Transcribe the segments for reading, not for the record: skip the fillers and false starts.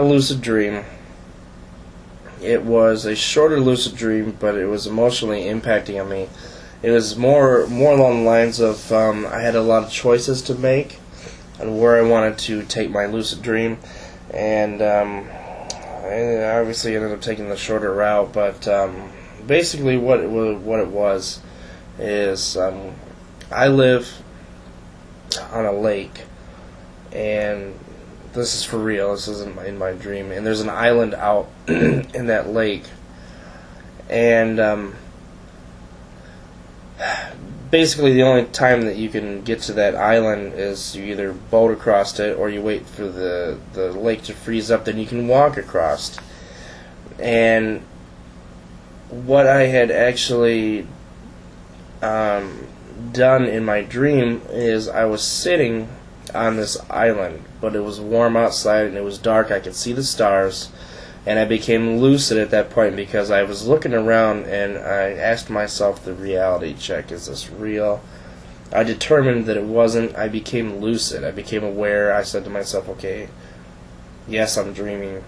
lucid dream. It was a shorter lucid dream, but it was emotionally impacting on me. It was more along the lines of I had a lot of choices to make on where I wanted to take my lucid dream, and I obviously ended up taking the shorter route. But basically, what it was is I live on a lake, and this is for real. This isn't in my dream. And there's an island out in that lake, and basically the only time that you can get to that island is you either boat across it or you wait for the lake to freeze up. Then you can walk across. And what I had actually done in my dream is I was sitting on this island, but it was warm outside and it was dark. I could see the stars, and I became lucid at that point because I was looking around and I asked myself the reality check: is this real? I determined that it wasn't. I became lucid. I became aware. I said to myself, okay, yes, I'm dreaming.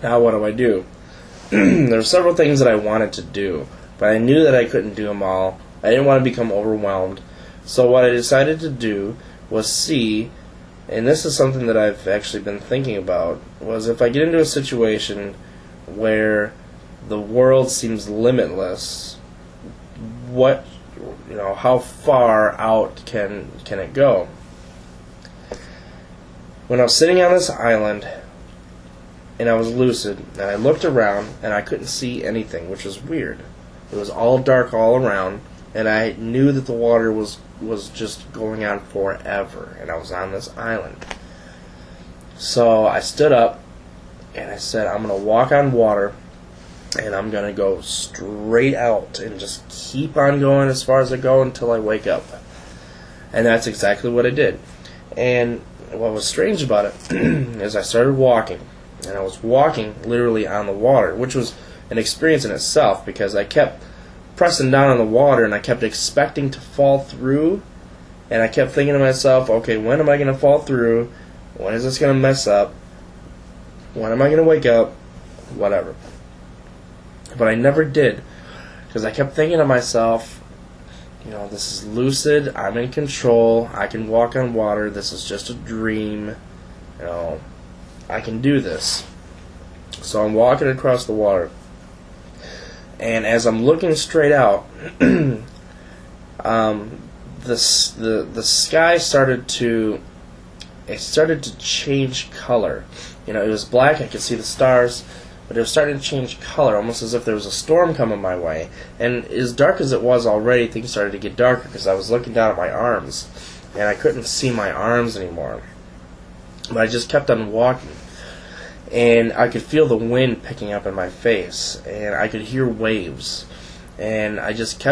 Now what do? There were several things that I wanted to do, but I knew that I couldn't do them all. I didn't want to become overwhelmed. So what I decided to do was see, and this is something that I've actually been thinking about, was if I get into a situation where the world seems limitless, how far out can it go? When I was sitting on this island and I was lucid, and I looked around and I couldn't see anything, which was weird. It was all dark all around, and I knew that the water was just going on forever, and I was on this island. So I stood up and I said, I'm going to walk on water, and I'm going to go straight out and just keep on going as far as I go until I wake up. And that's exactly what I did. And what was strange about it is I started walking, and I was walking literally on the water, which was an experience in itself because I kept pressing down on the water and I kept expecting to fall through, and I kept thinking to myself, okay, when am I going to fall through? When is this going to mess up? When am I going to wake up? Whatever. But I never did, because I kept thinking to myself, this is lucid, I'm in control, I can walk on water, this is just a dream, I can do this. So I'm walking across the water, and as I'm looking straight out, the sky started to change color. It was black, I could see the stars, but it was starting to change color, almost as if there was a storm coming my way. And as dark as it was already, things started to get darker because I was looking down at my arms, and I couldn't see my arms anymore. But I just kept on walking, and I could feel the wind picking up in my face, and I could hear waves, and I just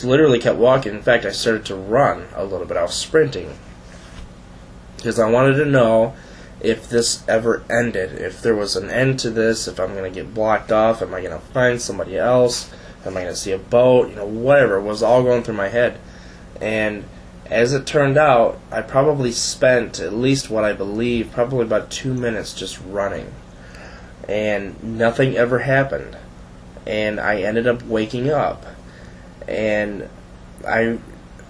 literally kept walking. In fact, I started to run a little bit. I was sprinting because I wanted to know if this ever ended, if there was an end to this, if I'm going to get blocked off, am I going to find somebody else, am I going to see a boat, whatever. It was all going through my head. And as it turned out, I probably spent at least what I believe, probably about 2 minutes just running. And nothing ever happened. And I ended up waking up. And I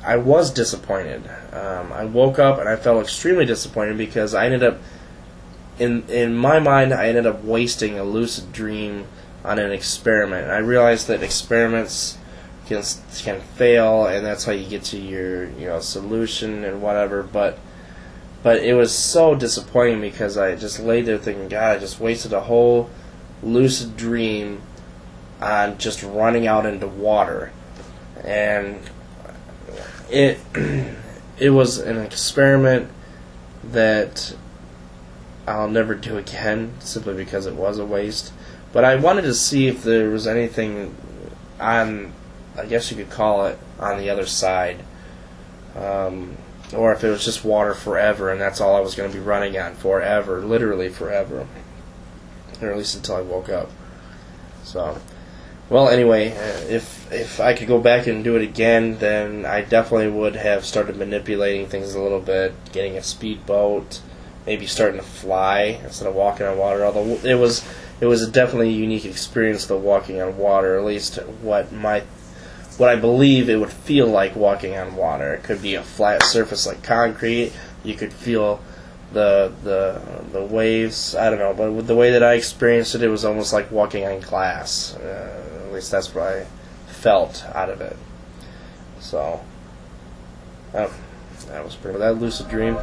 was disappointed. I woke up and I felt extremely disappointed because I ended up, in my mind, I ended up wasting a lucid dream on an experiment. And I realized that experiments can fail, and that's how you get to your solution and whatever. But it was so disappointing because I just lay there thinking, God, I just wasted a whole lucid dream on just running out into water. And it was an experiment that I'll never do again, simply because it was a waste. But I wanted to see if there was anything on, I guess you could call it, on the other side, or if it was just water forever, and that's all I was going to be running on forever, literally forever, or at least until I woke up. So, well, anyway, if I could go back and do it again, then I definitely would have started manipulating things a little bit, getting a speedboat, maybe starting to fly instead of walking on water. Although it was definitely a unique experience, though, walking on water. At least what I believe it would feel like walking on water. It could be a flat surface like concrete. You could feel the waves. I don't know, but with the way that I experienced it, it was almost like walking on glass. At least that's what I felt out of it. So that was pretty. That Lucid Dream.